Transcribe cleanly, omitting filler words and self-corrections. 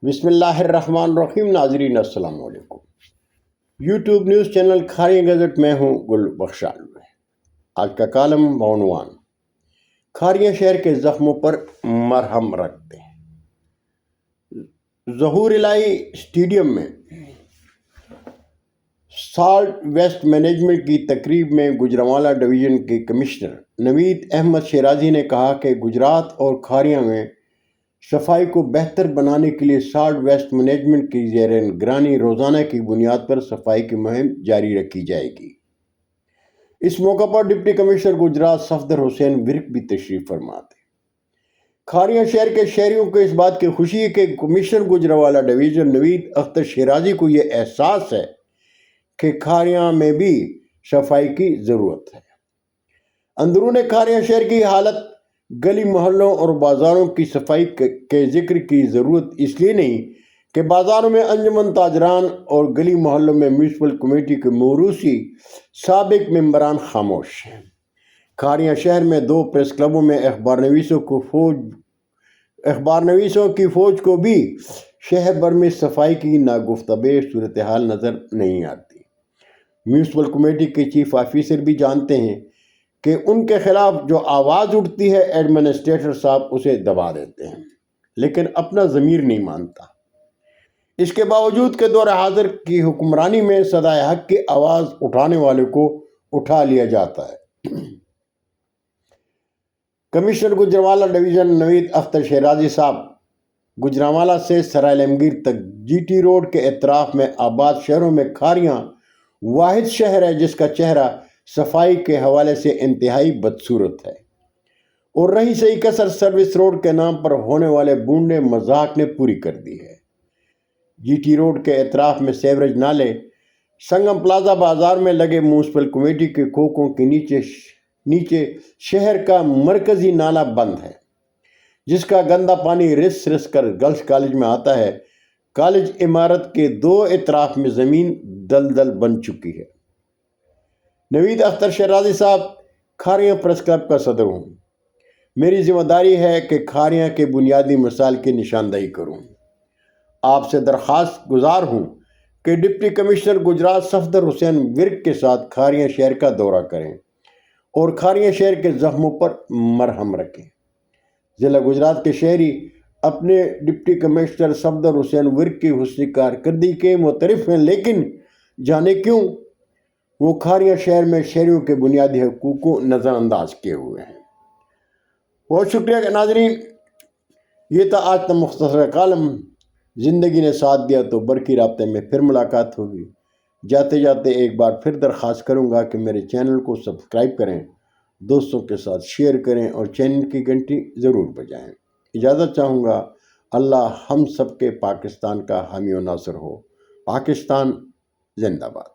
بسم اللہ الرحمن الرحیم۔ ناظرین السلام علیکم۔ YouTube news channel Kharian gazette میں ہوں گل بخشال میں۔ آج کا کالم بعنوان کھاریاں شہر کے زخموں پر مرہم رکھتے ہیں۔ ظہور الہی اسٹیڈیم میں سالٹ ویسٹ مینجمنٹ کی تقریب میں گوجرانوالہ ڈویژن کے کمشنر نوید احمد شیرازی نے کہا کہ گجرات اور کھاریاں میں صفائی کو بہتر بنانے کے لیے سالٹ ویسٹ مینجمنٹ کی زیر نگرانی روزانہ کی بنیاد پر صفائی کی مہم جاری رکھی جائے گی۔ اس موقع پر ڈپٹی کمشنر گجرات صفدر حسین ورک بھی تشریف فرما تھے۔ کھاریاں شہر کے شہریوں کو اس بات کی خوشی ہے کہ کمشنر گوجرانوالہ ڈویژن نوید اختر شیرازی کو یہ احساس ہے کہ کھاریاں میں بھی صفائی کی ضرورت ہے۔ اندرون کھاریاں شہر کی حالت گلی محلوں اور بازاروں کی صفائی کے ذکر کی ضرورت اس لیے نہیں کہ بازاروں میں انجمن تاجران اور گلی محلوں میں میونسپل کمیٹی کے موروثی سابق ممبران خاموش ہیں۔ کھاریاں شہر میں 2 پریس کلبوں میں اخبار نویسوں کی فوج کو بھی شہر بھر میں صفائی کی ناگفتبے صورتحال نظر نہیں آتی۔ میونسپل کمیٹی کے چیف آفیسر بھی جانتے ہیں کہ ان کے خلاف جو آواز اٹھتی ہے ایڈمنسٹریٹر صاحب اسے دبا دیتے ہیں، لیکن اپنا ضمیر نہیں مانتا۔ اس کے باوجود کہ دور حاضر کی حکمرانی میں صدائے حق کی آواز اٹھانے والے کو اٹھا لیا جاتا ہے۔ کمشنر گوجرانوالہ ڈویژن نوید اختر شیرازی صاحب گوجرانوالہ سے سرائے عالمگیر تک جی ٹی روڈ کے اطراف میں آباد شہروں میں کھاریاں واحد شہر ہے جس کا چہرہ صفائی کے حوالے سے انتہائی بدصورت ہے، اور رہی سہی کسر سروس روڈ کے نام پر ہونے والے بونڈے مذاق نے پوری کر دی ہے۔ جی ٹی روڈ کے اطراف میں سیوریج نالے، سنگم پلازا بازار میں لگے میونسپل کمیٹی کے کھوکھوں کے نیچے شہر کا مرکزی نالہ بند ہے، جس کا گندا پانی رس رس کر گرلز کالج میں آتا ہے۔ کالج عمارت کے 2 اطراف میں زمین دلدل بن چکی ہے۔ نوید اختر شیرازی صاحب کھاریاں پریس کلب کا صدر ہوں۔ میری ذمہ داری ہے کہ کھاریاں کے بنیادی مسائل کی نشاندہی کروں۔ آپ سے درخواست گزار ہوں کہ ڈپٹی کمشنر گجرات صفدر حسین ورک کے ساتھ کھاریاں شہر کا دورہ کریں اور کھاریاں شہر کے زخموں پر مرہم رکھیں۔ ضلع گجرات کے شہری اپنے ڈپٹی کمشنر صفدر حسین ورک کی حسنی کارکردگی کے معترف ہیں، لیکن جانے کیوں وہ کھاریاں شہر میں شہریوں کے بنیادی حقوق کو نظر انداز کیے ہوئے ہیں۔ بہت شکریہ ناظرین، یہ تھا آج کا مختصر کالم۔ زندگی نے ساتھ دیا تو برقی رابطے میں پھر ملاقات ہوگی۔ جاتے جاتے ایک بار پھر درخواست کروں گا کہ میرے چینل کو سبسکرائب کریں، دوستوں کے ساتھ شیئر کریں اور چینل کی گھنٹی ضرور بجائیں۔ اجازت چاہوں گا۔ اللہ ہم سب کے پاکستان کا حامی و ناصر ہو۔ پاکستان زندہ باد۔